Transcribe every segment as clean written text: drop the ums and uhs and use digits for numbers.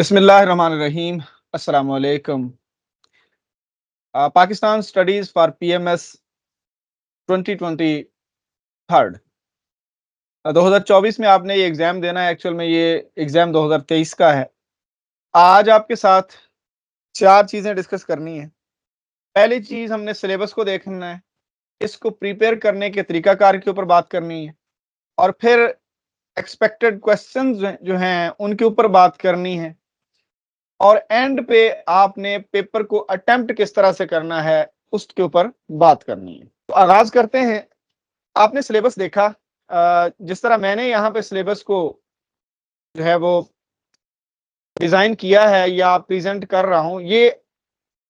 बिस्मिल्लाहिर्रहमानिर्रहीम। अस्सलाम वालेकुम। Pakistan studies for PMS 2020 third 2024 में आपने ये एग्जाम देना है। एक्चुअल में ये एग्जाम 2023 का है। आज आपके साथ चार चीजें डिस्कस करनी है। पहली चीज, हमने सिलेबस को देखना है, इसको प्रिपेयर करने के तरीकाकार के ऊपर बात करनी है, और फिर एक्सपेक्टेड क्वेश्चंस जो हैं उनके ऊपर बात करनी है, और एंड पे आपने पेपर को अटेम्प्ट किस तरह से करना है उसके ऊपर बात करनी है। तो आगाज करते हैं। आपने सिलेबस देखा, जिस तरह मैंने यहाँ पे सिलेबस को जो है वो डिजाइन किया है या प्रेजेंट कर रहा हूँ, ये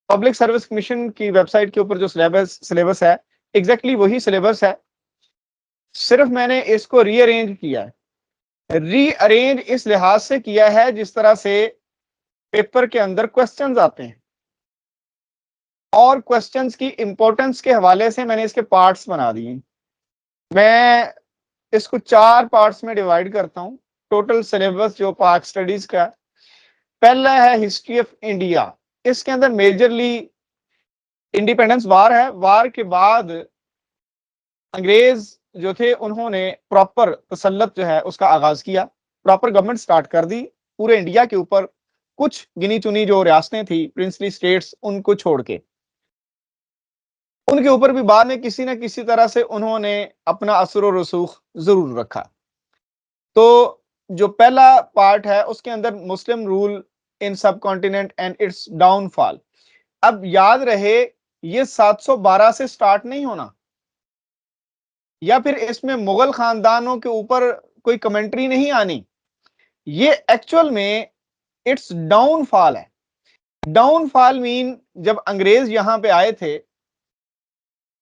पब्लिक सर्विस कमीशन की वेबसाइट के ऊपर जो सिलेबस है एग्जैक्टली वही सिलेबस है। सिर्फ मैंने इसको रीअरेंज किया है। रीअरेंज इस लिहाज से किया है जिस तरह से पेपर के अंदर क्वेश्चंस आते हैं, और क्वेश्चंस की इंपॉर्टेंस के हवाले से मैंने इसके पार्ट्स बना दिए। मैं इसको चार पार्ट्स में डिवाइड करता हूं। टोटल सिलेबस जो पाक स्टडीज का, पहला है हिस्ट्री ऑफ इंडिया। इसके अंदर मेजरली इंडिपेंडेंस वार है। वार के बाद अंग्रेज जो थे उन्होंने प्रॉपर तसल्लुत जो है उसका आगाज किया, प्रॉपर गवर्नमेंट स्टार्ट कर दी पूरे इंडिया के ऊपर। कुछ गिनी चुनी जो रियासतें थी, प्रिंसली स्टेट्स, उनको छोड़ के उनके ऊपर भी बाद में किसी न किसी तरह से उन्होंने अपना असर और रसूख जरूर रखा। तो जो पहला पार्ट है उसके अंदर मुस्लिम रूल इन सब कॉन्टिनेंट एंड इट्स डाउनफॉल। अब याद रहे, ये 712 से स्टार्ट नहीं होना, या फिर इसमें मुगल खानदानों के ऊपर कोई कमेंट्री नहीं आनी। ये एक्चुअल में इट्स डाउनफॉल है। डाउनफॉल मीन जब अंग्रेज यहां पे आए थे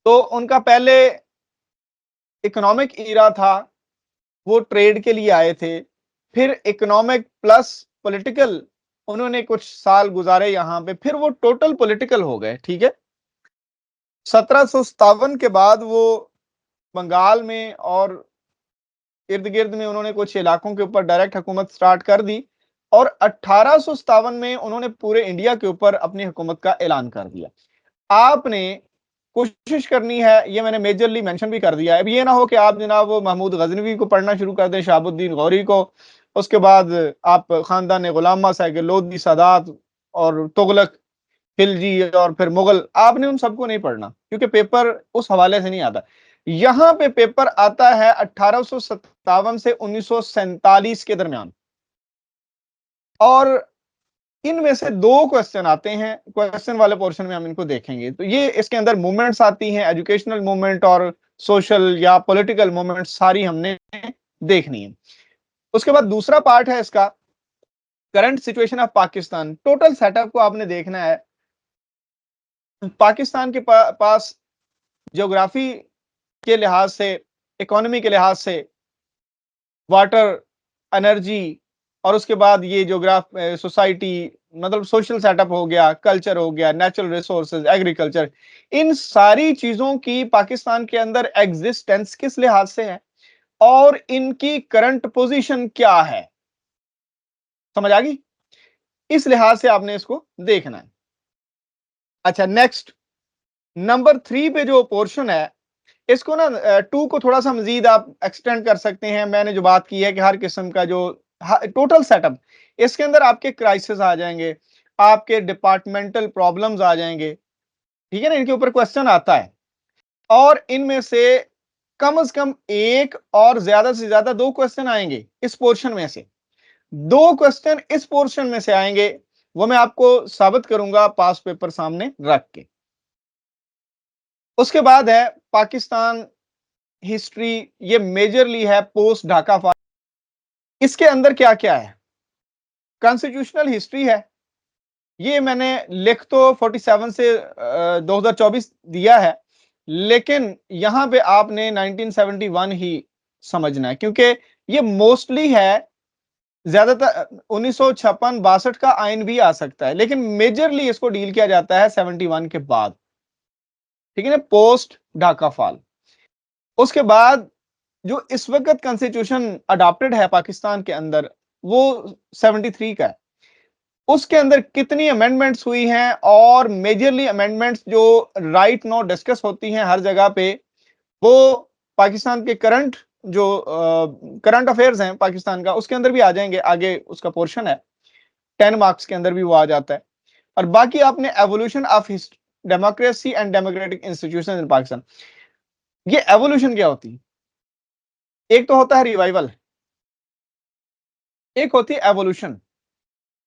तो उनका पहले इकोनॉमिक ईरा था, वो ट्रेड के लिए आए थे। फिर इकोनॉमिक प्लस पॉलिटिकल उन्होंने कुछ साल गुजारे यहां पे, फिर वो टोटल पॉलिटिकल हो गए। ठीक है, 1757 के बाद वो बंगाल में और इर्द गिर्द में उन्होंने कुछ इलाकों के ऊपर डायरेक्ट हुकूमत स्टार्ट कर दी, और 1857 में उन्होंने पूरे इंडिया के ऊपर अपनी हुकूमत का ऐलान कर दिया। आपने कोशिश करनी है, ये मैंने मेजरली मेंशन भी कर दिया है। अब ये ना हो कि आप जनाब वो महमूद गजनवी को पढ़ना शुरू कर दें, शहाबुद्दीन गौरी को, उसके बाद आप खानदान गुलाम साहिब, लोधी, सादात और तुगलक, खिलजी और फिर मुगल, आपने उन सबको नहीं पढ़ना, क्योंकि पेपर उस हवाले से नहीं आता। यहां पे पेपर आता है 1857 से 1947 के दरमियान, और इनमें से दो क्वेश्चन आते हैं। क्वेश्चन वाले पोर्शन में हम इनको देखेंगे। तो ये इसके अंदर मूवमेंट्स आती हैं, एजुकेशनल मूवमेंट और सोशल या पॉलिटिकल मूवमेंट, सारी हमने देखनी है। उसके बाद दूसरा पार्ट है इसका, current situation of Pakistan. Total setup को आपने देखना है। पाकिस्तान के पास ज्योग्राफी के लिहाज से, इकोनॉमी के लिहाज से, वाटर, एनर्जी, और उसके बाद ये सोसाइटी, मतलब सोशल सेटअप हो गया, कल्चर हो गया, नेचुरल रिसोर्सेज, एग्रीकल्चर, इन सारी चीजों की पाकिस्तान के अंदर एग्जिस्टेंस किस लिहाज से है और इनकी करंट पोजीशन क्या है, समझ आ गई? इस लिहाज से आपने इसको देखना है। अच्छा, नेक्स्ट नंबर 3 पे जो पोर्शन है, इसको ना 2 को थोड़ा सा मजीद आप एक्सटेंड कर सकते हैं। मैंने जो बात की है कि हर किस्म का जो टोटल सेटअप, इसके अंदर आपके क्राइसिस आ जाएंगे, आपके डिपार्टमेंटल प्रॉब्लम्स आ जाएंगे, ठीक है ना, इनके ऊपर क्वेश्चन आता है, और इनमें से कम एक और ज्यादा से ज्यादा दो क्वेश्चन आएंगे इस पोर्शन में से। दो क्वेश्चन इस पोर्शन में से आएंगे, वो मैं आपको साबित करूंगा पास पेपर सामने रख के। उसके बाद है पाकिस्तान हिस्ट्री, ये मेजरली है पोस्ट ढाका फाइल। इसके अंदर क्या क्या है? कॉन्स्टिट्यूशनल हिस्ट्री है, ये मैंने लिख तो 47 से 2024 दिया है, लेकिन यहां पे आपने 1971 ही समझना है, क्योंकि ये मोस्टली है। ज्यादातर 1956-62 का आइन भी आ सकता है, लेकिन मेजरली इसको डील किया जाता है 71 के बाद, ठीक है ना, पोस्ट ढाका फॉल। उसके बाद जो इस वक्त कॉन्स्टिट्यूशन अडॉप्टेड है पाकिस्तान के अंदर, वो 73 का है। उसके अंदर कितनी अमेंडमेंट्स हुई हैं और मेजरली अमेंडमेंट्स जो राइट नाउ डिस्कस होती हैं हर जगह पे, वो पाकिस्तान के जो करंट अफेयर्स हैं पाकिस्तान का, उसके अंदर भी आ जाएंगे, आगे उसका पोर्शन है 10 मार्क्स के अंदर भी वो आ जाता है। और बाकी आपने evolution of democracy and democratic institution इन पाकिस्तान, ये एवोल्यूशन क्या होती है? एक तो होता है रिवाइवल, एक होती है एवोल्यूशन।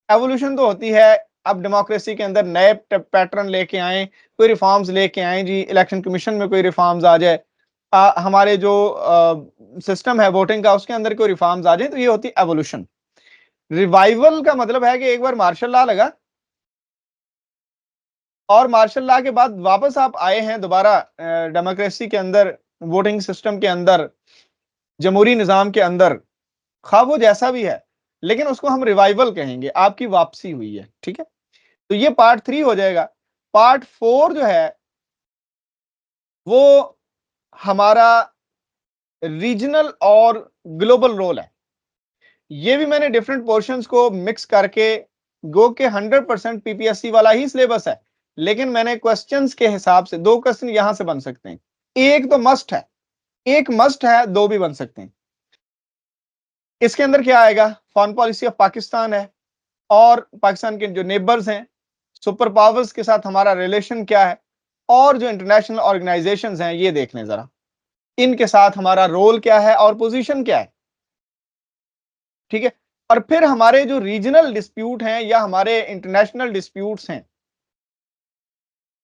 एवोल्यूशन तो होती है अब डेमोक्रेसी के अंदर नए पैटर्न लेके आए, कोई रिफॉर्म्स लेके आए जी, इलेक्शन कमीशन में कोई रिफॉर्म्स आ जाए, हमारे जो सिस्टम है वोटिंग का उसके अंदर कोई रिफॉर्म्स आ जाए, तो ये होती है एवोल्यूशन। रिवाइवल का मतलब है कि एक बार मार्शल लॉ लगा और मार्शल लॉ के बाद वापस आप आए हैं दोबारा डेमोक्रेसी के अंदर, वोटिंग सिस्टम के अंदर, जमहूरी निजाम के अंदर, खा वो जैसा भी है, लेकिन उसको हम रिवाइवल कहेंगे, आपकी वापसी हुई है, ठीक है। तो ये पार्ट 3 हो जाएगा। पार्ट 4 जो है वो हमारा रीजनल और ग्लोबल रोल है। ये भी मैंने डिफरेंट पोर्शंस को मिक्स करके, गो के 100% पीपीएससी वाला ही सिलेबस है, लेकिन मैंने क्वेश्चंस के हिसाब से 2 क्वेश्चन यहां से बन सकते हैं, एक तो मस्ट है, एक मस्ट है, 2 भी बन सकते हैं। इसके अंदर क्या आएगा? फॉरेन पॉलिसी ऑफ पाकिस्तान है और पाकिस्तान के जो नेबर्स हैं, सुपर पावर्स के साथ हमारा रिलेशन क्या है, और जो इंटरनेशनल ऑर्गेनाइजेशंस हैं ये देख लें जरा, इनके साथ हमारा रोल क्या है और पोजीशन क्या है, ठीक है। और फिर हमारे जो रीजनल डिस्प्यूट हैं या हमारे इंटरनेशनल डिस्प्यूट्स हैं,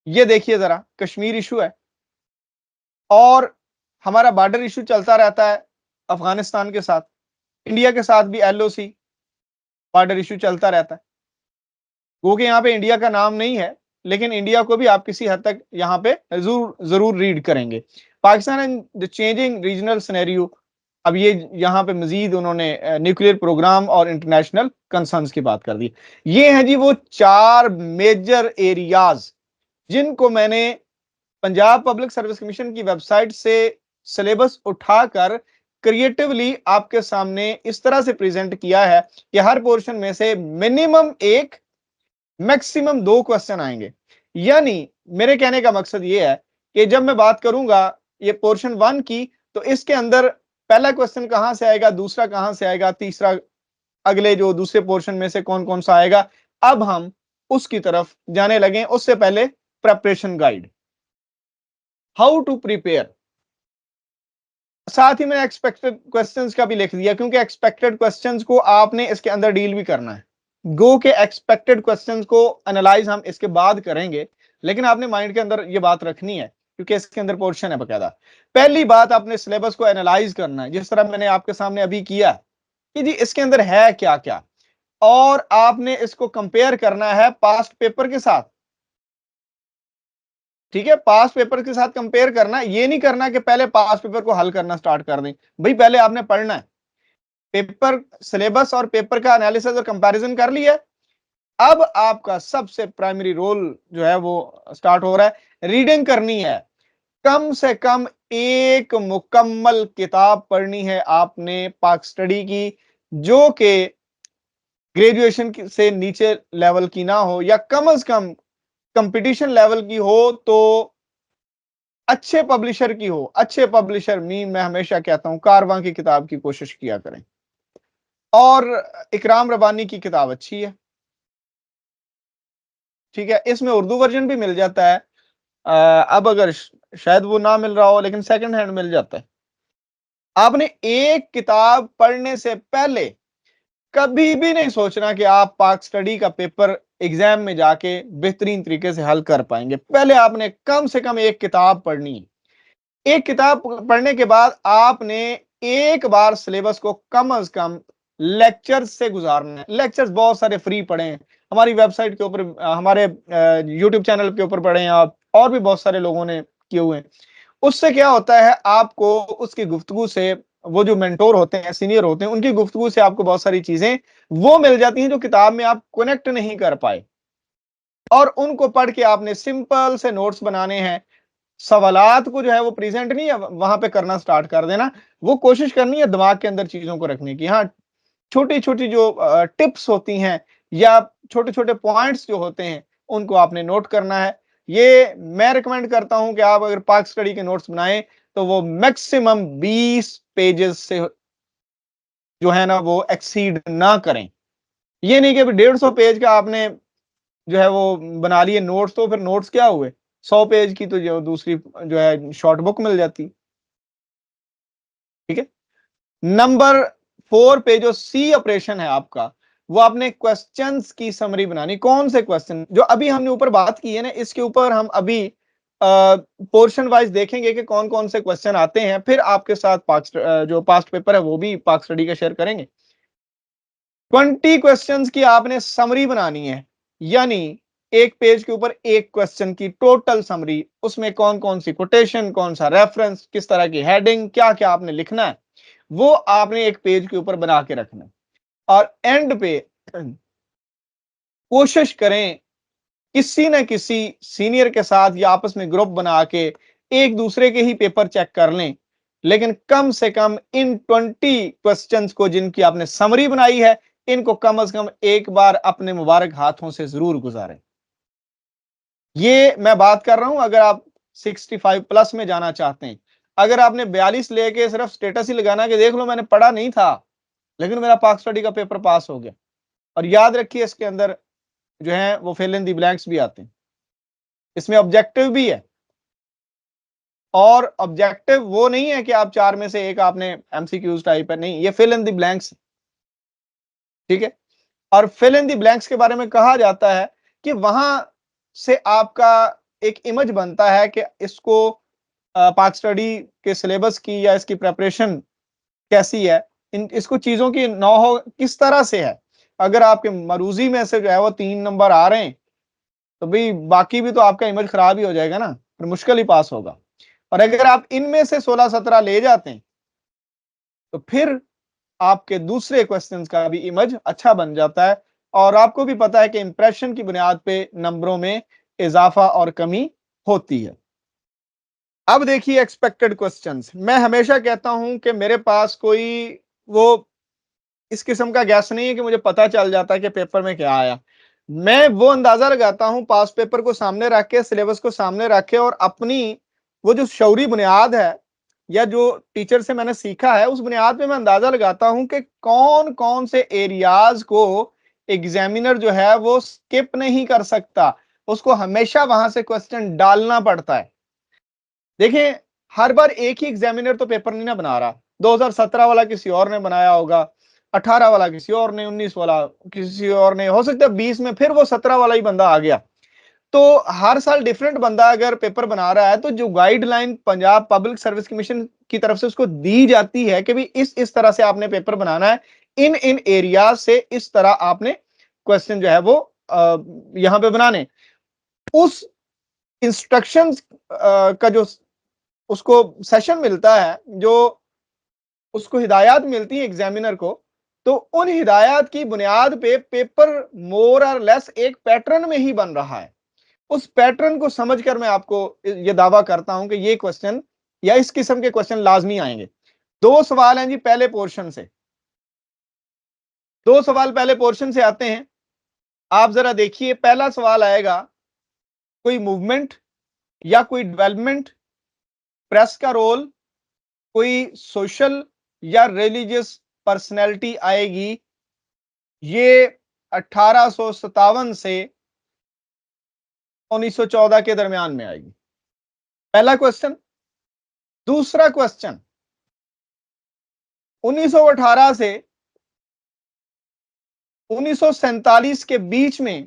ये देखिए जरा, कश्मीर इशू है और हमारा बॉर्डर इशू चलता रहता है अफगानिस्तान के साथ, इंडिया के साथ भी एलओसी बॉर्डर इशू चलता रहता है, क्योंकि यहाँ पे इंडिया का नाम नहीं है, लेकिन इंडिया को भी आप किसी हद तक यहाँ पे जरूर जरूर रीड करेंगे। Pakistan and the changing regional scenario, अब ये यहाँ पे मजीद उन्होंने न्यूक्लियर प्रोग्राम और इंटरनेशनल कंसर्न्स की बात कर दी। ये हैं जी वो 4 मेजर एरियाज जिनको मैंने पंजाब पब्लिक सर्विस कमीशन की वेबसाइट से सिलेबस उठाकर क्रिएटिवली आपके सामने इस तरह से प्रेजेंट किया है कि हर पोर्शन में से मिनिमम 1, मैक्सिमम 2 क्वेश्चन आएंगे। यानी मेरे कहने का मकसद ये है कि जब मैं बात करूंगा ये पोर्शन 1 की, तो इसके अंदर पहला क्वेश्चन कहां से आएगा, दूसरा कहां से आएगा, तीसरा अगले जो दूसरे पोर्शन में से कौन कौन सा आएगा, अब हम उसकी तरफ जाने लगे। उससे पहले preparation guide, how to prepare, साथ ही मैंने एक्सपेक्टेड क्वेश्चंस का भी लिख दिया, क्योंकि एक्सपेक्टेड क्वेश्चंस को आपने इसके अंदर डील भी करना है। गो के एक्सपेक्टेड क्वेश्चंस को एनालाइज हम इसके बाद करेंगे, लेकिन आपने माइंड के अंदर ये बात रखनी है क्योंकि इसके अंदर पोर्शन है बकायदा। पहली बात, आपने सिलेबस को एनालाइज करना है, जिस तरह मैंने आपके सामने अभी किया कि जी इसके अंदर है क्या क्या, और आपने इसको कंपेयर करना है पास्ट पेपर के साथ, ठीक है। पास पेपर के साथ कंपेयर करना, ये नहीं करना कि पहले पास पेपर को हल करना स्टार्ट कर दें, भाई पहले आपने पढ़ना है, पेपर सिलेबस और पेपर का एनालिसिस और कंपैरिजन कर लिया। अब आपका सबसे प्राइमरी रोल जो है वो स्टार्ट हो रहा है, रीडिंग करनी है, कम से कम एक मुकम्मल किताब पढ़नी है आपने पाक स्टडी की, जो कि ग्रेजुएशन से नीचे लेवल की ना हो, या कम से कम कंपटीशन लेवल की हो, तो अच्छे पब्लिशर की हो। अच्छे पब्लिशर मैं हमेशा कहता हूं कारवां की किताब की कोशिश किया करें, और इकराम रबानी की किताब अच्छी है, ठीक है। इसमें उर्दू वर्जन भी मिल जाता है, अब अगर शायद वो ना मिल रहा हो, लेकिन सेकंड हैंड मिल जाता है। आपने एक किताब पढ़ने से पहले कभी भी नहीं सोचना कि आप पाक स्टडी का पेपर एग्जाम में जाके बेहतरीन तरीके से हल कर पाएंगे। पहले आपने कम से कम एक किताब पढ़नी है। एक किताब पढ़ने के बाद आपने एक बार सिलेबस को कम से कम लेक्चर से गुजारना है। लेक्चर्स बहुत सारे फ्री पढ़े हैं हमारी वेबसाइट के ऊपर, हमारे यूट्यूब चैनल के ऊपर पढ़े हैं आप, और भी बहुत सारे लोगों ने किए हुए हैं। उससे क्या होता है, आपको उसकी गुफ्तगू से, वो जो मेंटोर होते हैं, सीनियर होते हैं, उनकी गुफ्तगू से आपको बहुत सारी चीजें वो मिल जाती हैं जो किताब में आप कनेक्ट नहीं कर पाए, और उनको पढ़ के आपने सिंपल से नोट्स बनाने हैं। सवालात को जो है वो प्रेजेंट नहीं है वहां पे करना स्टार्ट कर देना, वो कोशिश करनी है दिमाग के अंदर चीजों को रखने की। हाँ, छोटी छोटी जो टिप्स होती हैं या छोटे छोटे पॉइंट्स जो होते हैं उनको आपने नोट करना है। ये मैं रिकमेंड करता हूं कि आप अगर पाक स्टडी के नोट्स बनाएं तो वो मैक्सिमम 20 पेजेस से जो है ना वो एक्सीड ना करें। ये नहीं कि 150 पेज का आपने जो है वो बना लिए नोट्स, तो फिर नोट्स क्या हुए, 100 पेज की तो जो दूसरी जो है शॉर्ट बुक मिल जाती। ठीक है। नंबर 4 पे जो सी ऑपरेशन है आपका, वो आपने क्वेश्चंस की समरी बनानी। कौन से क्वेश्चन जो अभी हमने ऊपर बात की है ना, इसके ऊपर हम अभी पोर्शन वाइज देखेंगे कि कौन कौन से क्वेश्चन आते हैं, फिर आपके साथ जो पास्ट पेपर है वो भी पाक स्टडी का शेयर करेंगे। 20 क्वेश्चंस की आपने समरी बनानी है, यानी एक पेज के ऊपर एक क्वेश्चन की टोटल समरी, उसमें कौन कौन सी कोटेशन, कौन सा रेफरेंस, किस तरह की हेडिंग, क्या क्या आपने लिखना है, वो आपने एक पेज के ऊपर बना के रखना है। और एंड पे कोशिश करें किसी न किसी सीनियर के साथ या आपस में ग्रुप बना के एक दूसरे के ही पेपर चेक कर लें, लेकिन कम से कम इन 20 क्वेश्चंस को जिनकी आपने समरी बनाई है, इनको कम से कम एक बार अपने मुबारक हाथों से जरूर गुजारें। ये मैं बात कर रहा हूं अगर आप 65 प्लस में जाना चाहते हैं। अगर आपने 42 लेके सिर्फ स्टेटस ही लगाना कि देख लो मैंने पढ़ा नहीं था लेकिन मेरा पाक स्टडी का पेपर पास हो गया, और याद रखिए इसके अंदर जो है वो फिल इन दी ब्लैंक्स भी आते हैं, इसमें ऑब्जेक्टिव भी है। और ऑब्जेक्टिव वो नहीं है कि आप 4 में से एक आपने एमसीक्यूज टाइप है, नहीं, ये फिल इन दी ब्लैंक्स। ठीक है। और फिल इन दी ब्लैंक्स के बारे में कहा जाता है कि वहां से आपका एक इमेज बनता है कि इसको पाक स्टडी के सिलेबस की या इसकी प्रेपरेशन कैसी है, इन इसको चीजों की नौ किस तरह से है। अगर आपके मरूजी में से जो है वो 3 नंबर आ रहे हैं तो भाई बाकी भी तो आपका इमेज खराब ही हो जाएगा ना, फिर मुश्किल ही पास होगा। और अगर आप इनमें से 16-17 ले जाते हैं तो फिर आपके दूसरे क्वेश्चंस का भी इमेज अच्छा बन जाता है, और आपको भी पता है कि इंप्रेशन की बुनियाद पे नंबरों में इजाफा और कमी होती है। अब देखिए एक्सपेक्टेड क्वेश्चंस, मैं हमेशा कहता हूं कि मेरे पास कोई वो इस किस्म का गैस नहीं है कि मुझे पता चल जाता है कि पेपर में क्या आया। मैं वो अंदाजा लगाता हूं पास पेपर को सामने रख के, सिलेबस को सामने रख के, और अपनी वो जो शौरी बुनियाद है या जो टीचर से मैंने सीखा है उस बुनियाद पे मैं अंदाजा लगाता हूं कि कौन कौन से एरियाज को एग्जामिनर जो है वो स्किप नहीं कर सकता, उसको हमेशा वहां से क्वेश्चन डालना पड़ता है। देखिए हर बार एक ही एग्जामिनर तो पेपर नहीं ना बना रहा, 2017 वाला किसी और ने बनाया होगा, 18 वाला किसी और ने, 19 वाला किसी और ने, हो सकता है 20 में फिर वो 17 वाला ही बंदा आ गया। तो हर साल डिफरेंट बंदा अगर पेपर बना रहा है तो जो guideline Punjab public service commission की तरफ से उसको दी जाती है कि भी इस तरह से आपने पेपर बनाना है, इन इन एरिया से इस तरह आपने क्वेश्चन जो है वो यहां पे बनाने, उस इंस्ट्रक्शंस का जो उसको सेशन मिलता है, जो उसको हिदायत मिलती है एग्जामिनर को, तो उन हिदायत की बुनियाद पे पेपर मोर और लेस एक पैटर्न में ही बन रहा है। उस पैटर्न को समझकर मैं आपको ये दावा करता हूं कि ये क्वेश्चन या इस किस्म के क्वेश्चन लाजमी आएंगे। 2 सवाल हैं जी पहले पोर्शन से, 2 सवाल पहले पोर्शन से आते हैं। आप जरा देखिए, पहला सवाल आएगा, कोई मूवमेंट या कोई डेवलपमेंट, प्रेस का रोल, कोई सोशल या रिलीजियस पर्सनैलिटी आएगी। ये 1857 से 1914 के दरमियान में आएगी, पहला क्वेश्चन। दूसरा क्वेश्चन, 1918 से 1947 के बीच में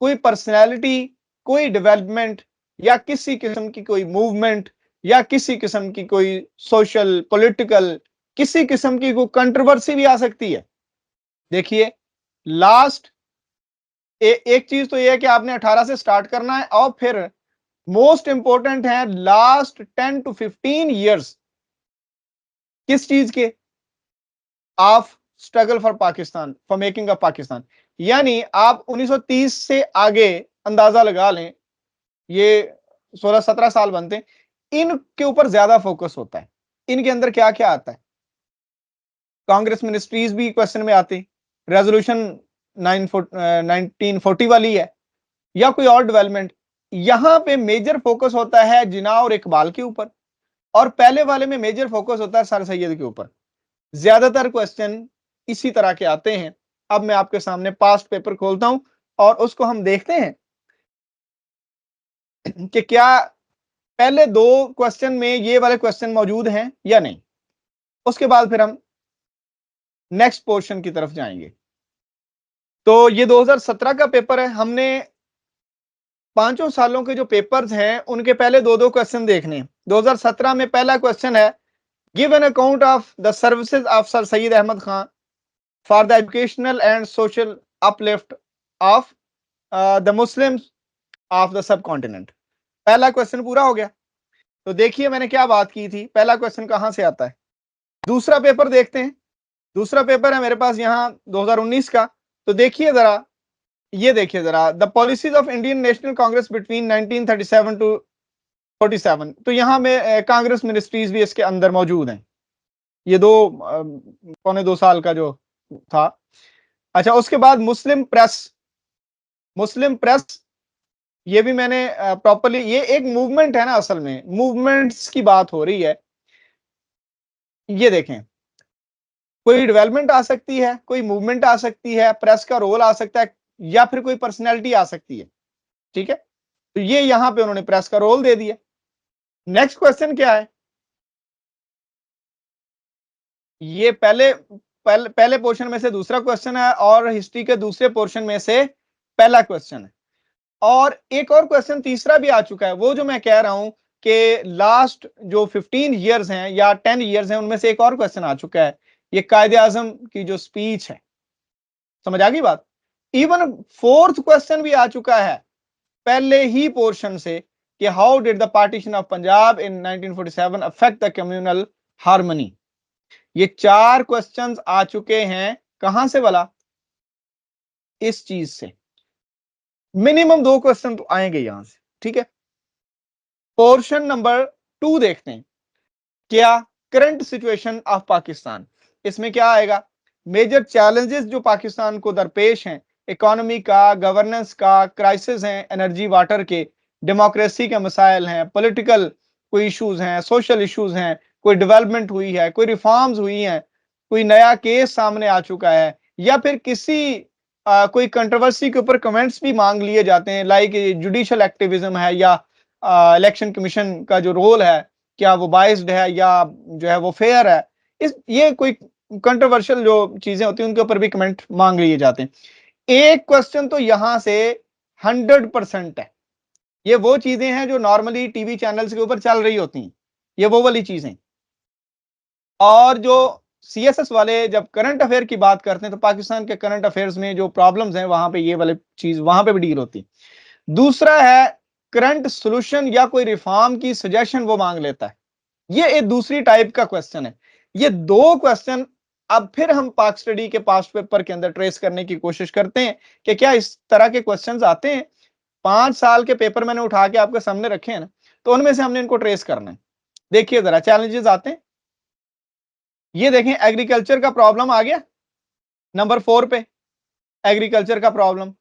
कोई पर्सनैलिटी, कोई डेवलपमेंट या किसी किस्म की कोई मूवमेंट या किसी किस्म की कोई सोशल पॉलिटिकल किसी किस्म की कोई कंट्रोवर्सी भी आ सकती है। देखिए लास्ट एक चीज तो यह है कि आपने 18 से स्टार्ट करना है, और फिर मोस्ट इंपॉर्टेंट है लास्ट 10 to 15 ईयर्स किस चीज के, of struggle for Pakistan, for making of Pakistan. यानी आप 1930 से आगे अंदाजा लगा लें, ये 16-17 साल बनते हैं, इनके ऊपर ज्यादा फोकस होता है। इनके अंदर क्या क्या आता है, कांग्रेस मिनिस्ट्रीज भी क्वेश्चन में आती, रेजोल्यूशन 1940 वाली है या कोई और डेवलपमेंट। यहां पे मेजर फोकस होता है जिन्ना और इकबाल के ऊपर, और पहले वाले में मेजर फोकस होता है सर सैयद के ऊपर। ज्यादातर क्वेश्चन इसी तरह के आते हैं। अब मैं आपके सामने पास्ट पेपर खोलता हूं और उसको हम देखते हैं कि क्या पहले दो क्वेश्चन में ये वाले क्वेश्चन मौजूद हैं या नहीं। उसके बाद फिर हम नेक्स्ट पोर्शन की तरफ जाएंगे। तो ये 2017 का पेपर है। हमने पांचों सालों के जो पेपर्स हैं उनके पहले दो दो क्वेश्चन देखने। 2017 में पहला क्वेश्चन है, give an account of the services of sir Syed Ahmad Khan for the educational and social uplift of the Muslims of the subcontinent. पहला क्वेश्चन पूरा हो गया। तो देखिए मैंने क्या बात की थी, पहला क्वेश्चन कहां से आता है। दूसरा पेपर देखते हैं। दूसरा पेपर है मेरे पास यहां 2019 का। तो देखिए जरा, ये देखिए जरा, the policies of Indian National Congress between 1937 to 47। तो यहां में कांग्रेस मिनिस्ट्रीज भी इसके अंदर मौजूद हैं। ये पौने 2 साल का जो था। अच्छा, उसके बाद मुस्लिम प्रेस। मुस्लिम प्रेस ये भी मैंने प्रॉपरली, ये एक मूवमेंट है ना, असल में मूवमेंट्स की बात हो रही है। ये देखें, कोई डेवलपमेंट आ सकती है, कोई मूवमेंट आ सकती है, प्रेस का रोल आ सकता है, या फिर कोई पर्सनैलिटी आ सकती है। ठीक है, तो ये यहां पे उन्होंने प्रेस का रोल दे दिया। नेक्स्ट क्वेश्चन क्या है, ये पहले पोर्शन में से दूसरा क्वेश्चन है और हिस्ट्री के दूसरे पोर्शन में से पहला क्वेश्चन है। और एक और क्वेश्चन तीसरा भी आ चुका है। वो जो मैं कह रहा हूं कि लास्ट जो 15 ईयर्स हैं या 10 ईयर्स हैं, उनमें से एक और क्वेश्चन आ चुका है। ये कायदे आजम की जो स्पीच है, समझ आ गई बात। इवन फोर्थ क्वेश्चन भी आ चुका है पहले ही पोर्शन से कि how did the partition of Punjab in 1947 affect the communal harmony. ये चार क्वेश्चंस आ चुके हैं। कहां से वाला, इस चीज से। मिनिमम दो क्वेश्चन तो आएंगे यहां से। ठीक है, पोर्शन नंबर 2 देखते हैं। क्या करंट सिचुएशन ऑफ पाकिस्तान, इसमें क्या आएगा, मेजर चैलेंजेस जो पाकिस्तान को दरपेश हैं, इकोनॉमी का, गवर्नेंस का, क्राइसिस हैं, एनर्जी वाटर के, डेमोक्रेसी के मसाइल हैं, पॉलिटिकल कोई इश्यूज हैं, सोशल इश्यूज हैं, कोई डेवलपमेंट हुई है, कोई रिफॉर्म्स हुई हैं, कोई नया केस सामने आ चुका है, या फिर किसी कोई कंट्रोवर्सी के ऊपर कमेंट्स भी मांग लिए जाते हैं, लाइक जुडिशल एक्टिविज्म है, या इलेक्शन कमीशन का जो रोल है, क्या वो बाइस्ड है या जो है वो फेयर है। ये कोई कंट्रोवर्शियल जो चीजें होती हैं उनके ऊपर भी कमेंट मांग लिए जाते हैं। एक क्वेश्चन तो यहां से 100% है। ये वो चीजें हैं जो नॉर्मली टीवी चैनल्स के ऊपर चल रही होती हैं, ये वो वाली चीजें। और जो सीएसएस वाले जब करंट अफेयर की बात करते हैं तो पाकिस्तान के करंट अफेयर्स में जो प्रॉब्लम्स हैं वहां पे ये वाली चीज वहां पे भी डील होती है। दूसरा है करंट सोल्यूशन या कोई रिफॉर्म की सजेशन वो मांग लेता है। ये एक दूसरी टाइप का क्वेश्चन है। ये दो क्वेश्चन अब फिर हम पाक स्टडी के पास्ट पेपर के अंदर ट्रेस करने की कोशिश करते हैं कि क्या इस तरह के क्वेश्चंस आते हैं। 5 साल के पेपर मैंने उठा के आपके सामने रखे हैं ना, तो उनमें से हमने इनको ट्रेस करना है। देखिए जरा, चैलेंजेस आते हैं। ये देखें, एग्रीकल्चर का प्रॉब्लम आ गया नंबर 4 पे, एग्रीकल्चर का प्रॉब्लम।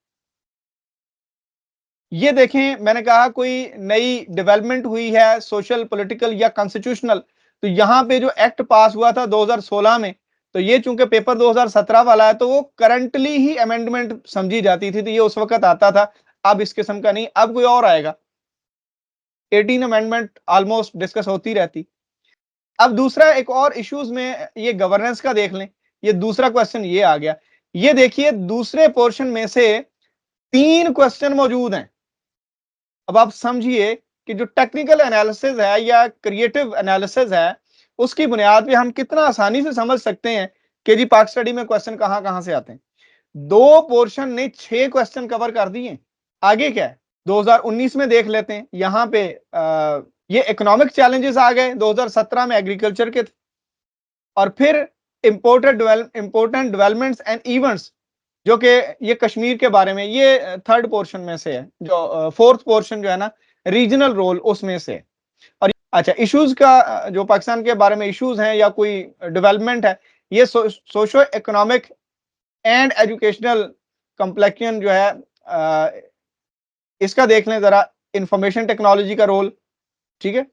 ये देखें, मैंने कहा कोई नई डेवलपमेंट हुई है, सोशल, पॉलिटिकल या कॉन्स्टिट्यूशनल। तो यहां पे जो एक्ट पास हुआ था 2016 में, तो ये चूंकि पेपर 2017 वाला है तो वो करंटली ही अमेंडमेंट समझी जाती थी, तो ये उस वक्त आता था। अब इस किस्म का नहीं, अब कोई और आएगा। 18 अमेंडमेंट ऑलमोस्ट डिस्कस होती रहती। अब दूसरा एक और इश्यूज में ये गवर्नेंस का देख लें। ये दूसरा क्वेश्चन ये आ गया। ये देखिए, दूसरे पोर्शन में से 3 क्वेश्चन मौजूद हैं। अब आप समझिए कि जो टेक्निकल एनालिसिस है या क्रिएटिव एनालिसिस है, उसकी बुनियाद पे हम कितना आसानी से समझ सकते हैं कि जी पाक स्टडी में क्वेश्चन कहां कहां से आते हैं। 2 पोर्शन ने 6 क्वेश्चन कवर कर दिए। आगे क्या है, 2019 में देख लेते हैं। यहां पे ये इकोनॉमिक चैलेंजेस आ गए 2017 में एग्रीकल्चर के थे। और फिर इंपोर्टेंट डेवलपमेंट्स एंड इवेंट्स, जो कि ये कश्मीर के बारे में, ये थर्ड पोर्शन में से है। जो फोर्थ पोर्शन जो है ना, रीजनल रोल, उसमें से। और अच्छा, इश्यूज का जो पाकिस्तान के बारे में इश्यूज हैं या कोई डेवलपमेंट है, ये socio economic and educational complexion जो है इसका देख लें जरा, इंफॉर्मेशन टेक्नोलॉजी का रोल, ठीक है।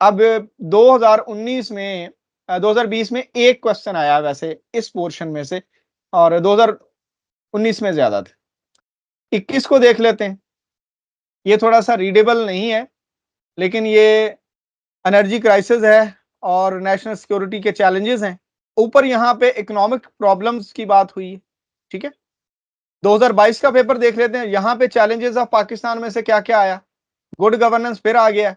अब 2019 में 2020 में एक क्वेश्चन आया वैसे इस पोर्शन में से, और 2019 में ज्यादा थे। 21 को देख लेते हैं, ये थोड़ा सा रीडेबल नहीं है, लेकिन ये एनर्जी क्राइसिस है और नेशनल सिक्योरिटी के चैलेंजेस हैं। ऊपर यहाँ पे इकोनॉमिक प्रॉब्लम्स की बात हुई है, ठीक है। 2022 का पेपर देख लेते हैं, यहाँ पे चैलेंजेस ऑफ पाकिस्तान में से क्या क्या आया। गुड गवर्नेंस फिर आ गया,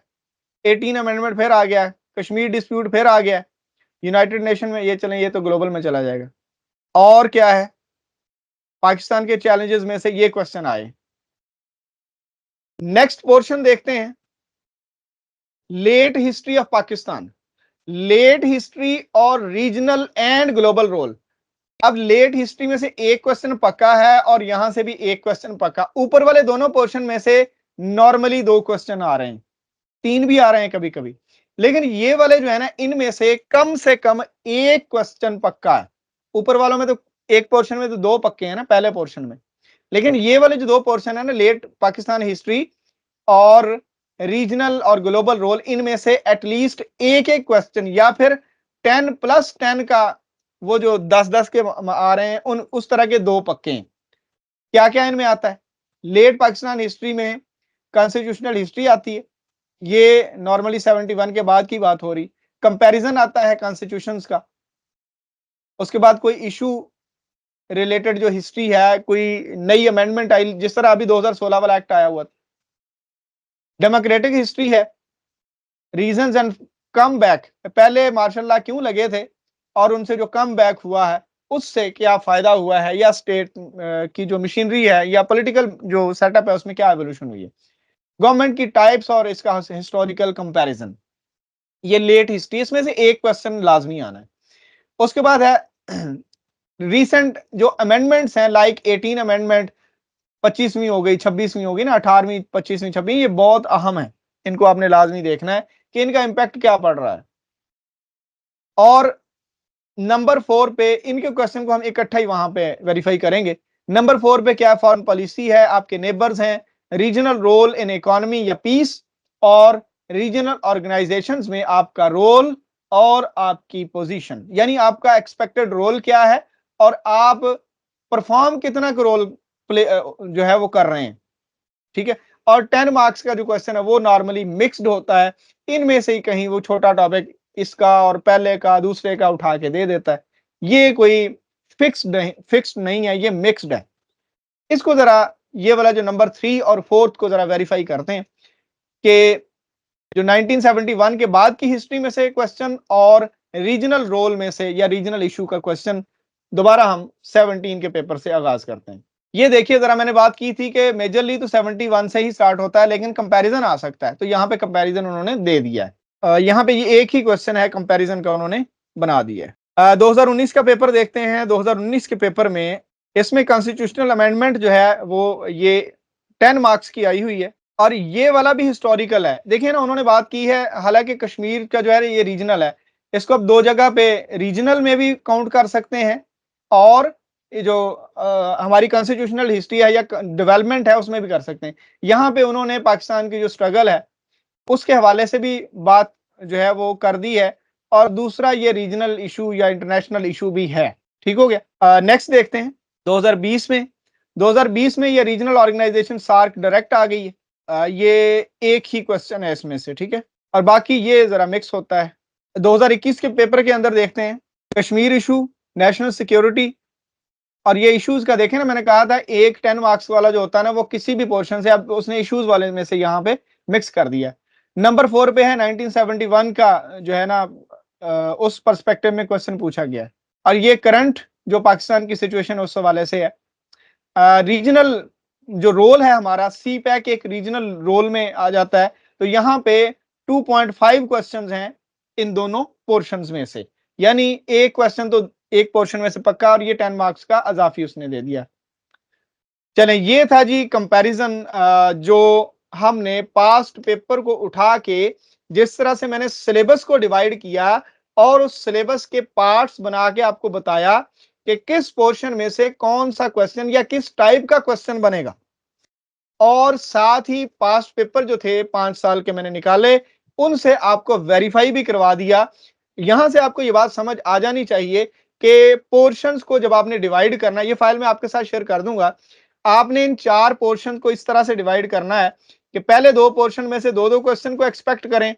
18 अमेंडमेंट फिर आ गया, कश्मीर डिस्प्यूट फिर आ गया, यूनाइटेड नेशन में, ये चलें, ये तो ग्लोबल में चला जाएगा। और क्या है पाकिस्तान के चैलेंजेस में से, ये क्वेश्चन आए। नेक्स्ट पोर्शन देखते हैं, late history of Pakistan, late history और रीजनल एंड ग्लोबल रोल। अब लेट हिस्ट्री में से एक क्वेश्चन पक्का है और यहां से भी एक क्वेश्चन पक्का। ऊपर वाले दोनों पोर्शन में से नॉर्मली 2 क्वेश्चन आ रहे हैं, 3 भी आ रहे हैं कभी कभी, लेकिन ये वाले जो है ना, इनमें से कम एक क्वेश्चन पक्का है। ऊपर वालों में तो एक पोर्शन में तो 2 पक्के हैं ना पहले पोर्शन में, लेकिन ये वाले जो 2 पोर्शन है ना, लेट पाकिस्तान हिस्ट्री और रीजनल और ग्लोबल रोल, इनमें से एटलीस्ट एक एक क्वेश्चन या फिर 10+10 का वो जो 10-10 के आ रहे हैं, उन उस तरह के 2 पक्के हैं। क्या क्या इनमें आता है? लेट पाकिस्तान हिस्ट्री में कॉन्स्टिट्यूशनल हिस्ट्री आती है, ये नॉर्मली 71 के बाद की बात हो रही। कंपैरिजन आता है कॉन्स्टिट्यूशंस का। उसके बाद कोई इशू रिलेटेड जो हिस्ट्री है, कोई नई अमेंडमेंट आई, जिस तरह अभी 2016 वाला एक्ट आया हुआ था। डेमोक्रेटिक हिस्ट्री है, रीजंस एंड कम बैक, पहले मार्शल लॉ क्यों लगे थे और उनसे जो कम बैक हुआ है उससे क्या फायदा हुआ है, या स्टेट की जो मशीनरी है या पॉलिटिकल जो सेटअप है उसमें क्या एवोल्यूशन हुई है। गवर्नमेंट की टाइप्स और इसका हिस्टोरिकल कंपैरिजन, ये लेट हिस्ट्री, इसमें से एक क्वेश्चन लाजमी आना है। उसके बाद है रीसेंट जो अमेंडमेंट्स हैं, लाइक 18 अमेंडमेंट, 25वीं हो गई, 26वीं होगी ना, 18वीं, 25वीं, 26वीं, ये बहुत अहम है, इनको आपने लाजमी देखना है कि इनका इंपैक्ट क्या पड़ रहा है। और नंबर 4 पे इनके क्वेश्चन को हम इकट्ठा ही वहां पे वेरीफाई करेंगे। नंबर 4 पे क्या फॉरेन पॉलिसी है, आपके नेबर्स हैं, रीजनल रोल इन इकोनॉमी या पीस, और रीजनल ऑर्गेनाइजेशंस में आपका रोल और आपकी पोजीशन, यानी आपका एक्सपेक्टेड रोल क्या है और आप परफॉर्म कितना रोल प्ले जो है वो कर रहे हैं, ठीक है। और 10 मार्क्स का जो क्वेश्चन है वो नॉर्मली मिक्स्ड होता है, इनमें से ही कहीं वो छोटा टॉपिक इसका और पहले का दूसरे का उठा के दे देता है। ये कोई फिक्स्ड नहीं है, ये मिक्स्ड है। इसको जरा, ये वाला जो नंबर 3 और 4 को जरा वेरीफाई करते हैं कि जो 1971 के बाद की हिस्ट्री में से क्वेश्चन और रीजनल रोल में से या रीजनल इशू का क्वेश्चन दोबारा हम 17 के पेपर से आगाज करते हैं। ये देखिए जरा, मैंने बात की थी कि मेजरली तो 71 से ही स्टार्ट होता है, लेकिन कंपैरिजन आ सकता है, तो यहाँ पे कंपैरिजन उन्होंने दे दिया है। यहाँ पे ये एक ही क्वेश्चन है कंपैरिजन का, उन्होंने बना दिया है। 2019 का पेपर देखते हैं। 2019 के पेपर में इसमें कॉन्स्टिट्यूशनल अमेंडमेंट जो है वो ये 10 मार्क्स की आई हुई है, और ये वाला भी हिस्टोरिकल है। देखिए ना, उन्होंने बात की है, हालांकि कश्मीर का जो है ये रीजनल है, इसको अब 2 जगह पे रीजनल में भी काउंट कर सकते हैं, और ये जो हमारी कॉन्स्टिट्यूशनल हिस्ट्री है या डेवलपमेंट है उसमें भी कर सकते हैं। यहाँ पे उन्होंने पाकिस्तान की जो स्ट्रगल है उसके हवाले से भी बात जो है वो कर दी है, और दूसरा ये रीजनल इशू या इंटरनेशनल इशू भी है। ठीक हो गया। नेक्स्ट देखते हैं 2020 में ये रीजनल ऑर्गेनाइजेशन सार्क डायरेक्ट आ गई है। ये एक ही क्वेश्चन है इसमें से, ठीक है, और बाकी ये जरा मिक्स होता है। 2021 के पेपर के अंदर देखते हैं कश्मीर इशू, नेशनल सिक्योरिटी, और ये इश्यूज का देखें ना, मैंने कहा था एक 10 मार्क्स वाला जो होता है ना वो किसी भी पोर्शन से, अब उसने इश्यूज वाले में से यहाँ पे मिक्स कर दिया। नंबर 4 पे है 1971 का जो है ना, उस पर्सपेक्टिव में क्वेश्चन पूछा गया है, और ये करंट जो पाकिस्तान की सिचुएशन उस हवाले से है। रीजनल जो रोल है हमारा, सी पैक एक रीजनल रोल में आ जाता है, तो यहाँ पे 2.5 क्वेश्चंस हैं इन दोनों पोर्शंस में से, यानी एक क्वेश्चन तो एक पोर्शन में से पक्का, और ये 10 मार्क्स का अजाफी उसने दे दिया। चले, ये था जी कंपैरिजन, जो हमने पास्ट पेपर को उठा के जिस तरह से मैंने सिलेबस को डिवाइड किया और उस सिलेबस के पार्ट्स बना के आपको बताया कि किस पोर्शन में से कौन सा क्वेश्चन या किस टाइप का क्वेश्चन बनेगा, और साथ ही पास्ट पेपर जो थे 5 साल के मैंने निकाले, उनसे आपको वेरीफाई भी करवा दिया। यहां से आपको ये बात समझ आ जानी चाहिए कि पोर्शंस को जब आपने डिवाइड करना है, ये फाइल मैं आपके साथ शेयर कर दूंगा, आपने इन 4 पोर्शन को इस तरह से डिवाइड करना है कि पहले 2 पोर्शन में से 2-2 क्वेश्चन को एक्सपेक्ट करें,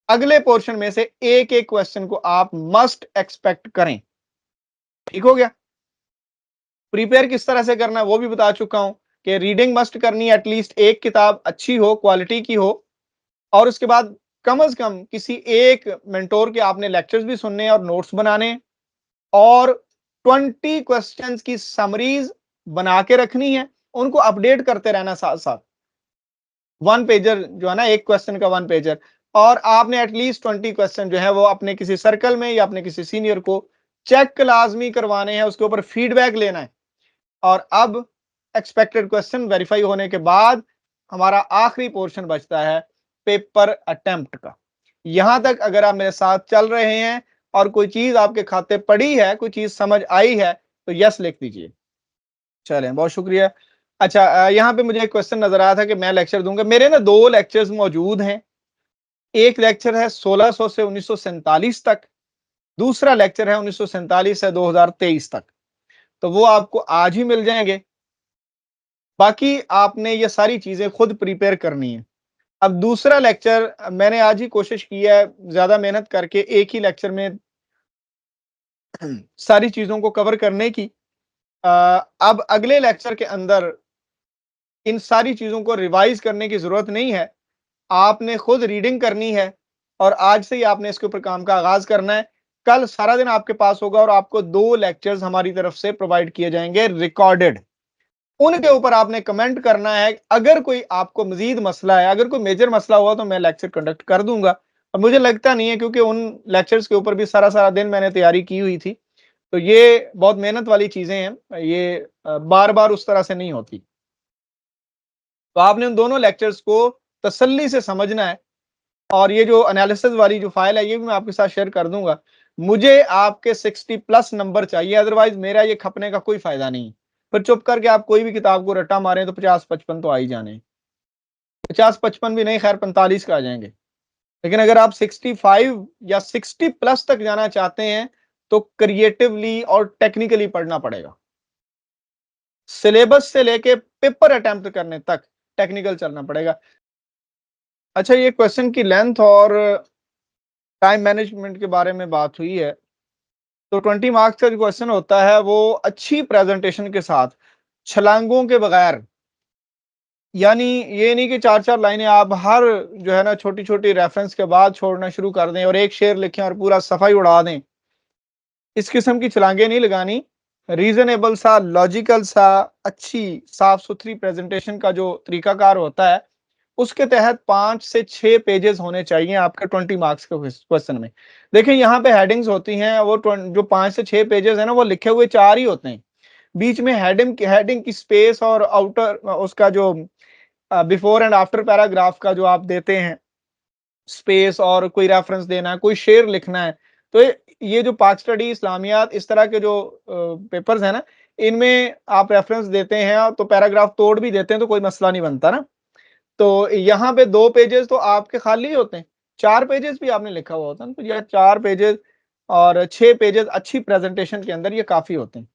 अगले पोर्शन में से एक-एक क्वेश्चन को आप मस्ट एक्सपेक्ट करें। ठीक हो गया? प्रिपेयर किस तरह से करना है वो भी बता चुका हूं कि रीडिंग मस्ट करनी है, एटलीस्ट एक किताब अच्छी हो, क्वालिटी की हो, और उसके बाद कम से कम किसी एक मेंटोर के आपने लेक्चर्स भी सुनने हैं और नोट्स बनाने हैं, और 20 क्वेश्चंस की समरीज बना के रखनी है, उनको अपडेट करते रहना साथ साथ। 1 पेजर जो है ना, एक क्वेश्चन का 1 पेजर, और आपने एटलीस्ट 20 क्वेश्चन जो है वो अपने किसी सर्कल में या अपने किसी सीनियर को चेक लाजमी करवाने हैं, उसके ऊपर फीडबैक लेना है। और अब एक्सपेक्टेड क्वेश्चन वेरीफाई होने के बाद हमारा आखिरी पोर्शन बचता है पेपर अटेम्प्ट का। यहां तक अगर आप मेरे साथ चल रहे हैं और कोई चीज आपके खाते पड़ी है, कोई चीज समझ आई है, तो यस लिख दीजिए। चलें, बहुत शुक्रिया। अच्छा, यहाँ पे मुझे एक क्वेश्चन नजर आया था कि मैं लेक्चर दूंगा। मेरे ना 2 लेक्चर्स मौजूद हैं। एक लेक्चर है 1600 से 1947 तक, दूसरा लेक्चर है 1947 से 2023 तक। तो वो आपको आज ही मिल जाएंगे। बाकी आपने ये सारी चीजें खुद प्रिपेयर करनी है। अब दूसरा लेक्चर मैंने आज ही कोशिश की है ज्यादा मेहनत करके एक ही लेक्चर में सारी चीजों को कवर करने की। अ, अब अगले लेक्चर के अंदर इन सारी चीजों को रिवाइज करने की जरूरत नहीं है। आपने खुद रीडिंग करनी है और आज से ही आपने इसके ऊपर काम का आगाज करना है। कल सारा दिन आपके पास होगा और आपको 2 लेक्चर्स हमारी तरफ से प्रोवाइड किए जाएंगे रिकॉर्डेड। उनके ऊपर आपने कमेंट करना है। अगर कोई आपको मजीद मसला है, अगर कोई मेजर मसला हुआ, तो मैं लेक्चर कंडक्ट कर दूंगा। अब मुझे लगता नहीं है, क्योंकि उन लेक्चर्स के ऊपर भी सारा सारा दिन मैंने तैयारी की हुई थी। तो ये बहुत मेहनत वाली चीजें हैं, ये बार बार उस तरह से नहीं होती। तो आपने उन दोनों लेक्चर्स को तसल्ली से समझना है। और ये जो एनालिसिस वाली जो फाइल है, ये भी मैं आपके साथ शेयर कर दूंगा। मुझे आपके 60+ नंबर चाहिए, अदरवाइज मेरा ये खपने का कोई फायदा नहीं। फिर चुप करके आप कोई भी किताब को रट्टा मारें तो 50-55 तो आ ही जाने। 50-55 भी नहीं, खैर 45 का आ जाएंगे। लेकिन अगर आप 65 या 60+ तक जाना चाहते हैं, तो क्रिएटिवली और टेक्निकली पढ़ना पड़ेगा। सिलेबस से लेके पेपर अटेम्प्ट करने तक टेक्निकल चलना पड़ेगा। अच्छा, ये क्वेश्चन की लेंथ और टाइम मैनेजमेंट के बारे में बात हुई है। तो 20 मार्क्स का जो क्वेश्चन होता है वो अच्छी प्रेजेंटेशन के साथ, छलांगों के बगैर, यानी ये नहीं कि 4-4 लाइनें आप हर जो है ना छोटी छोटी रेफरेंस के बाद छोड़ना शुरू कर दें और एक शेर लिखें और पूरा सफाई उड़ा दें। इस किस्म की छलांगें नहीं लगानी। रीजनेबल सा, लॉजिकल सा, अच्छी साफ सुथरी प्रेजेंटेशन का जो तरीकाकार होता है, उसके तहत 5 से 6 पेजेस होने चाहिए आपके 20 मार्क्स के क्वेश्चन में। देखिए, यहाँ पे हेडिंग्स होती हैं, वो जो 5 से 6 पेजेस है ना, वो लिखे हुए 4 ही होते हैं। बीच में हेडिंग की स्पेस और आउटर उसका जो बिफोर एंड आफ्टर पैराग्राफ का जो आप देते हैं स्पेस, और कोई रेफरेंस देना है, कोई शेर लिखना है, तो ये जो पाक स्टडी, इस्लामियात, इस तरह के जो पेपर्स हैं ना, इनमें आप रेफरेंस देते हैं तो पैराग्राफ तोड़ भी देते हैं तो कोई मसला नहीं बनता ना। तो यहाँ पे 2 पेजेस तो आपके खाली होते हैं, 4 पेजेस भी आपने लिखा हुआ होता है ना, तो ये 4 पेजेस और 6 पेजेस अच्छी प्रेजेंटेशन के अंदर ये काफी होते हैं।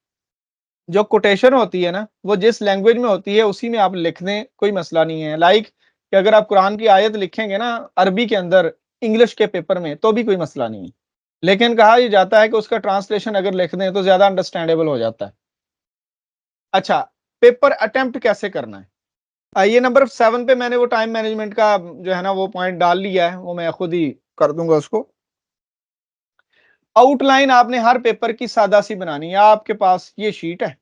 जो कोटेशन होती है ना, वो जिस लैंग्वेज में होती है उसी में आप लिख दें, कोई मसला नहीं है। लाइक कि अगर आप कुरान की आयत लिखेंगे ना अरबी के अंदर इंग्लिश के पेपर में, तो भी कोई मसला नहीं है। लेकिन कहा यह जाता है कि उसका ट्रांसलेशन अगर लिख दें तो ज्यादा अंडरस्टैंडेबल हो जाता है। अच्छा, पेपर अटेम्प्ट कैसे करना है? ये नंबर 7 पे मैंने वो टाइम मैनेजमेंट का जो है ना वो पॉइंट डाल लिया है, वो मैं खुद ही कर दूंगा उसको। आउटलाइन आपने हर पेपर की सादा सी बनानी है। आपके पास ये शीट है,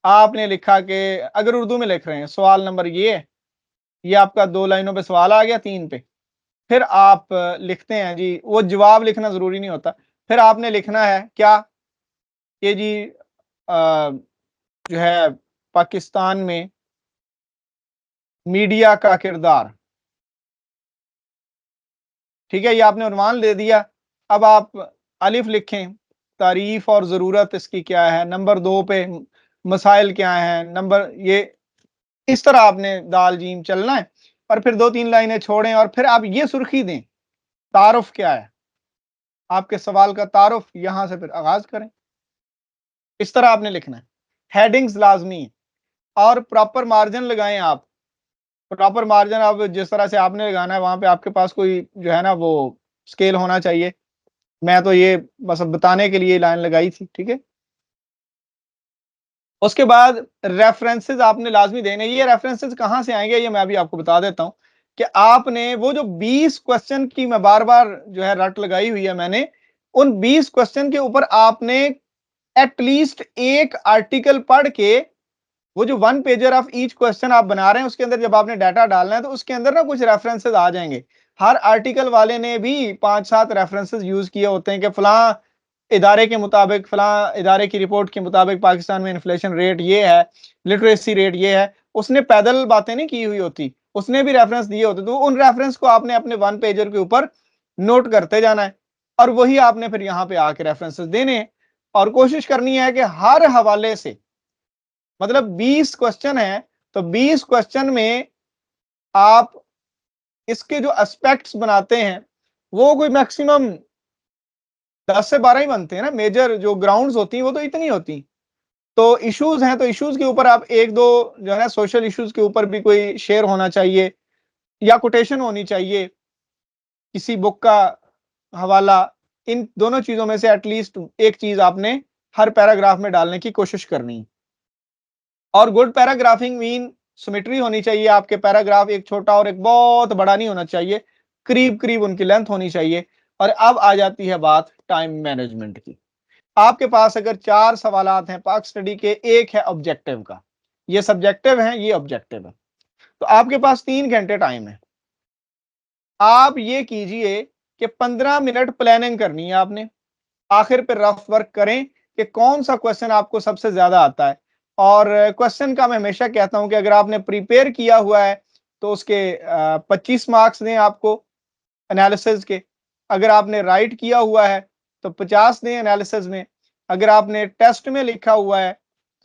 आपने लिखा कि अगर उर्दू में लिख रहे हैं, सवाल नंबर ये है, ये आपका 2 लाइनों पे सवाल आ गया, 3 पे। फिर आप लिखते हैं जी, वो जवाब लिखना जरूरी नहीं होता। फिर आपने लिखना है क्या कि जी जो है पाकिस्तान में मीडिया का किरदार। ठीक है, ये आपने उन्वान दे दिया। अब आप अलिफ लिखें, तारीफ और ज़रूरत इसकी क्या है, नंबर 2 पे मसाइल क्या हैं, नंबर ये इस तरह आपने दाल जीम चलना है और फिर 2-3 लाइनें छोड़ें और फिर आप ये सुर्खी दें, तारुफ क्या है? आपके सवाल का तारुफ यहां से फिर आगाज करें। इस तरह आपने लिखना है। हेडिंग्स लाजमी है और प्रॉपर मार्जिन लगाएं आप। प्रॉपर मार्जिन आप जिस तरह से आपने लगाना है वहां पे आपके पास कोई जो है ना वो स्केल होना चाहिए। मैं तो ये बस अब बताने के लिए लाइन लगाई थी, ठीक है। उसके बाद रेफरेंसेस आपने लाजमी देने। ये रेफरेंसेस कहां से आएंगे ये मैं अभी आपको बता देता हूं कि आपने वो जो 20 क्वेश्चन की मैं बार-बार जो है रट लगाई हुई है मैंने, उन 20 क्वेश्चन के ऊपर आपने एटलीस्ट एक आर्टिकल पढ़ के वो जो 1 पेजर ऑफ ईच क्वेश्चन आप बना रहे हैं उसके अंदर जब आपने डाटा डालना है तो उसके अंदर ना कुछ रेफरेंसेस आ जाएंगे। हर आर्टिकल वाले ने भी 5-7 रेफरेंसेस यूज किए होते हैं कि फलां इदारे के मुताबिक, फलां इदारे की रिपोर्ट के मुताबिक पाकिस्तान में इन्फ्लेशन रेट ये है, लिटरेसी रेट ये है। उसने पैदल बातें नहीं की हुई होती, उसने भी रेफरेंस दिए होते, तो उन रेफरेंस को आपने अपने 1 पेजर के ऊपर नोट करते जाना है और वही आपने फिर यहां पे आके रेफरेंसेस देने हैं और कोशिश करनी है कि हर हवाले से, मतलब 20 क्वेश्चन है तो 20 क्वेश्चन में आप इसके जो एस्पेक्ट्स बनाते हैं वो कोई मैक्सिमम 10 से 12 ही बनते हैं ना। मेजर जो ग्राउंड्स होती हैं वो तो इतनी होती। तो इश्यूज हैं तो इश्यूज के ऊपर आप एक दो जो है ना सोशल इश्यूज के ऊपर भी कोई शेयर होना चाहिए या कोटेशन होनी चाहिए, किसी बुक का हवाला। इन दोनों चीजों में से एटलीस्ट एक चीज आपने हर पैराग्राफ में डालने की कोशिश करनी है। और गुड पैराग्राफिंग मीन सिमेट्री होनी चाहिए। आपके पैराग्राफ एक छोटा और एक बहुत बड़ा नहीं होना चाहिए, करीब करीब उनकी लेंथ होनी चाहिए। और अब आ जाती है बात टाइम मैनेजमेंट की। आपके पास अगर 4 सवालात हैं पाक स्टडी के, एक है ऑब्जेक्टिव का, ये सब्जेक्टिव है, ये ऑब्जेक्टिव है, तो आपके पास 3 घंटे टाइम है। आप ये कीजिए कि 15 मिनट प्लानिंग करनी है आपने, आखिर पे रफ वर्क करें कि कौन सा क्वेश्चन आपको सबसे ज्यादा आता है। और क्वेश्चन का मैं हमेशा कहता हूं कि अगर आपने प्रिपेयर किया हुआ है तो उसके 25 मार्क्स दें आपको एनालिसिस के। अगर आपने राइट किया हुआ है तो 50 दें एनालिसिस में। अगर आपने टेस्ट में लिखा हुआ है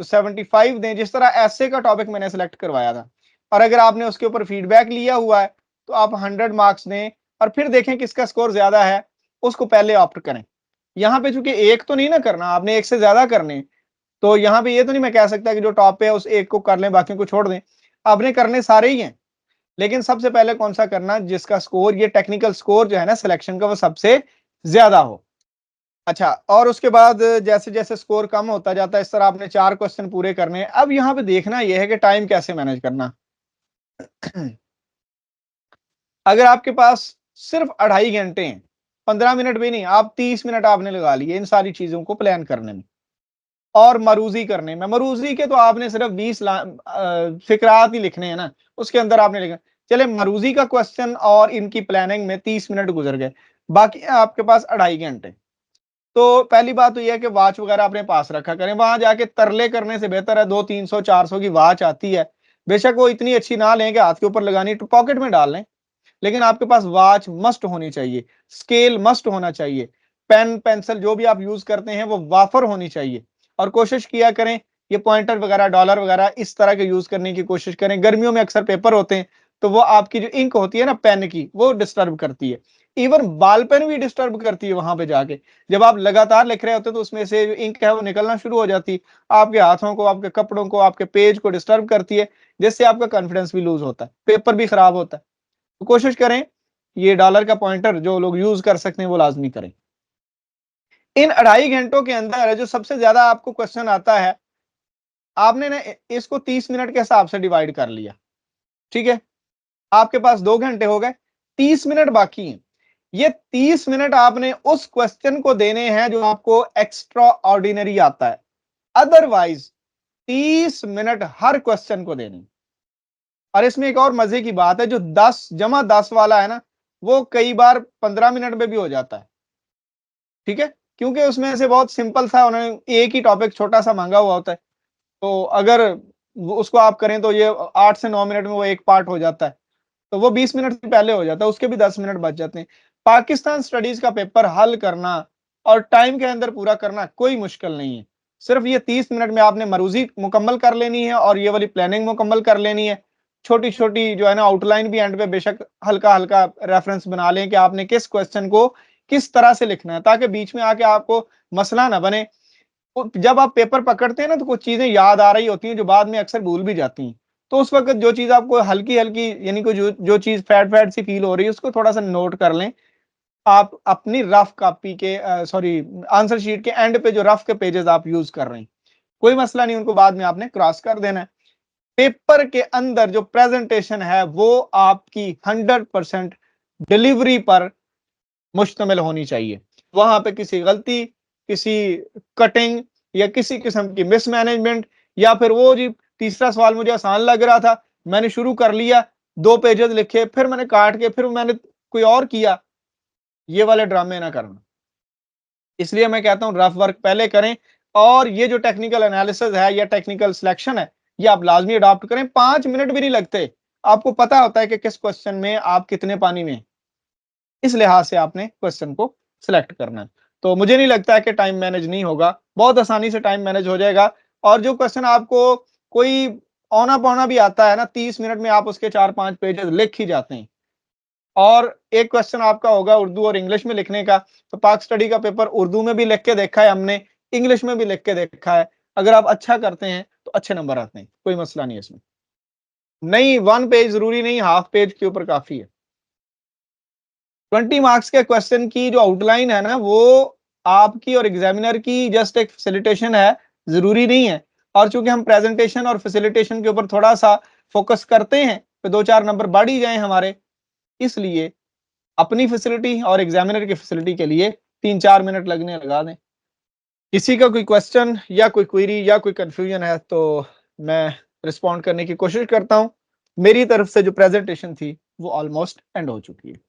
तो 75 दें, जिस तरह ऐसे का टॉपिक मैंने सेलेक्ट करवाया था। और अगर आपने उसके ऊपर फीडबैक लिया हुआ है तो आप 100 मार्क्स दें और फिर देखें किसका स्कोर ज्यादा है, उसको पहले ऑप्ट करें। यहाँ पे चूंकि एक तो नहीं ना करना, आपने एक से ज्यादा करने, तो यहाँ पे ये तो नहीं मैं कह सकता कि जो टॉप पे है उस एक को कर लें बाकियों को छोड़ दें। आपने करने सारे ही हैं, लेकिन सबसे पहले कौन सा करना जिसका स्कोर, ये टेक्निकल स्कोर जो है ना सिलेक्शन का, वो सबसे ज्यादा हो। अच्छा, और उसके बाद जैसे जैसे स्कोर कम होता जाता है इस तरह आपने 4 क्वेश्चन पूरे करने हैं। अब यहाँ पे देखना यह है कि टाइम कैसे मैनेज करना। अगर आपके पास सिर्फ 2.5 घंटे हैं, 15 मिनट भी नहीं, आप 30 मिनट आपने लगा लिए इन सारी चीजों को प्लान करने में और मरूजी करने में। मरूजी के तो आपने सिर्फ 20 फिक्रात ही लिखने हैं ना, उसके अंदर आपने लिखना। चले मरूजी का क्वेश्चन और इनकी प्लानिंग में 30 मिनट गुजर गए, बाकी आपके पास 2.5 घंटे। तो पहली बात तो यह है कि वॉच वगैरह अपने पास रखा करें। वहां जाके तरले करने से बेहतर है 200-300-400 की वॉच आती है, बेशक वो इतनी अच्छी ना लें कि हाथ के ऊपर लगानी, तो पॉकेट में डाल लें, लेकिन आपके पास वॉच मस्ट होनी चाहिए, स्केल मस्ट होना चाहिए, पेन पेंसिल जो भी आप यूज करते हैं वो वाफर होनी चाहिए। और कोशिश किया करें ये पॉइंटर वगैरह, डॉलर वगैरह इस तरह के यूज करने की कोशिश करें। गर्मियों में अक्सर पेपर होते हैं तो वो आपकी जो इंक होती है ना पेन की, वो डिस्टर्ब करती है। इवन बॉल पेन भी डिस्टर्ब करती है वहां पे जाके। जब आप लगातार लिख रहे होते हैं तो उसमें से जो इंक है वो निकलना शुरू हो जाती है, आपके हाथों को, आपके कपड़ों को, आपके पेज को डिस्टर्ब करती है, जिससे आपका कॉन्फिडेंस भी लूज होता है, पेपर भी खराब होता है। तो कोशिश करें ये डॉलर का पॉइंटर जो लोग यूज कर सकते हैं वो लाजमी करें। इन 2.5 घंटों के अंदर जो सबसे ज्यादा आपको क्वेश्चन आता है, आपने ना इसको 30 मिनट के हिसाब से डिवाइड कर लिया, ठीक है। आपके पास 2 घंटे हो गए, 30 मिनट बाकी हैं। ये 30 मिनट आपने उस क्वेश्चन को देने हैं जो आपको एक्स्ट्रा ऑर्डिनरी आता है। अदरवाइज 30 मिनट हर क्वेश्चन को देने। और इसमें एक और मजे की बात है, जो 10 वाला है ना, वो कई बार 15 मिनट में भी हो जाता है, ठीक है, क्योंकि उसमें से बहुत सिंपल सा उन्होंने एक ही टॉपिक छोटा सा मांगा हुआ होता है। तो अगर उसको आप करें तो ये 8 से 9 मिनट में वो एक पार्ट हो जाता है, तो वो 20 मिनट से पहले हो जाता है, उसके भी 10 मिनट बच जाते हैं। पाकिस्तान स्टडीज का पेपर हल करना और टाइम के अंदर पूरा करना कोई मुश्किल नहीं है। सिर्फ ये 30 मिनट में आपने मरूज़ी मुकम्मल कर लेनी है और ये वाली प्लानिंग मुकम्मल कर लेनी है। छोटी-छोटी जो है ना आउटलाइन भी एंड पे बेशक हल्का-हल्का रेफरेंस बना लें कि आपने किस क्वेश्चन को किस तरह से लिखना है, ताकि बीच में आके आपको मसला ना बने। तो जब आप पेपर पकड़ते हैं ना, तो कुछ चीज़ें याद आ रही होती हैं जो बाद में अक्सर भूल भी जाती हैं। तो उस वक़्त जो चीज़ आपको हल्की-हल्की यानी कि जो चीज़ फैड-फैड सी फ़ील हो रही है, उसको थोड़ा-सा नोट कर लें। आप अपनी रफ कॉपी के सॉरी आंसर शीट के एंड पे जो रफ के पेजेज़ आप यूज़ कर रहे हैं, कोई मसला नहीं, उनको बाद में आपने क्रॉस कर देना है। पेपर के अंदर जो प्रेज़ेंटेशन है, वो आपकी 100% डिलीवरी पर मुश्तमिल होनी चाहिए। वहाँ पे किसी गलती, किसी कटिंग या किसी किस्म की मिसमैनेजमेंट या फिर वो जी तीसरा सवाल मुझे आसान लग रहा था, मैंने शुरू कर लिया, 2 पेजेज़ लिखे, फिर मैंने काट के फिर मैंने कोई और किया, ये वाले ड्रामे ना करना। इसलिए मैं कहता हूँ रफ वर्क पहले करें और ये जो टेक्निकल एनालिसिस है या टेक्निकल सिलेक्शन है, ये आप लाज़मी अडॉप्ट करें, 5 मिनट भी नहीं लगते। आपको पता होता है कि किस क्वेश्चन में आप कितने पानी में हैं। इस लिहाज से आपने क्वेश्चन को सिलेक्ट करना है। तो मुझे नहीं लगता है कि टाइम मैनेज नहीं होगा, बहुत आसानी से टाइम मैनेज हो जाएगा और जो क्वेश्चन आपको कोई औना-पौना भी आता है ना, 30 मिनट में आप उसके 4-5 पेजेज़ लिख ही जाते हैं। और एक क्वेश्चन आपका होगा उर्दू और इंग्लिश में लिखने का, तो पाक स्टडी का पेपर उर्दू में भी लिख के देखा है हमने, इंग्लिश में भी लिख के देखा है। अगर आप अच्छा करते हैं, तो अच्छे नंबर आते हैं, कोई मसला नहीं है इसमें। नहीं, 1 पेज ज़रूरी नहीं, हाफ पेज के ऊपर काफ़ी है। 20 मार्क्स के क्वेश्चन की जो आउटलाइन है ना, वो आपकी और एग्जामिनर की जस्ट एक फैसिलिटेशन है, ज़रूरी नहीं है। और चूँकि हम प्रेजेंटेशन और फैसिलिटेशन के ऊपर थोड़ा-सा फोकस करते हैं, तो 2-4 नंबर बढ़ ही जाएँ हमारे, इसलिए अपनी फैसिलिटी और एग्जामिनर की फैसिलिटी के लिए 3-4 मिनट लगने लगा दें। किसी का कोई क्वेश्चन या कोई क्वेरी या कोई कन्फ्यूजन है तो मैं रिस्पॉन्ड करने की कोशिश करता हूँ। मेरी तरफ से जो प्रेजेंटेशन थी, वो ऑलमोस्ट एंड हो चुकी है।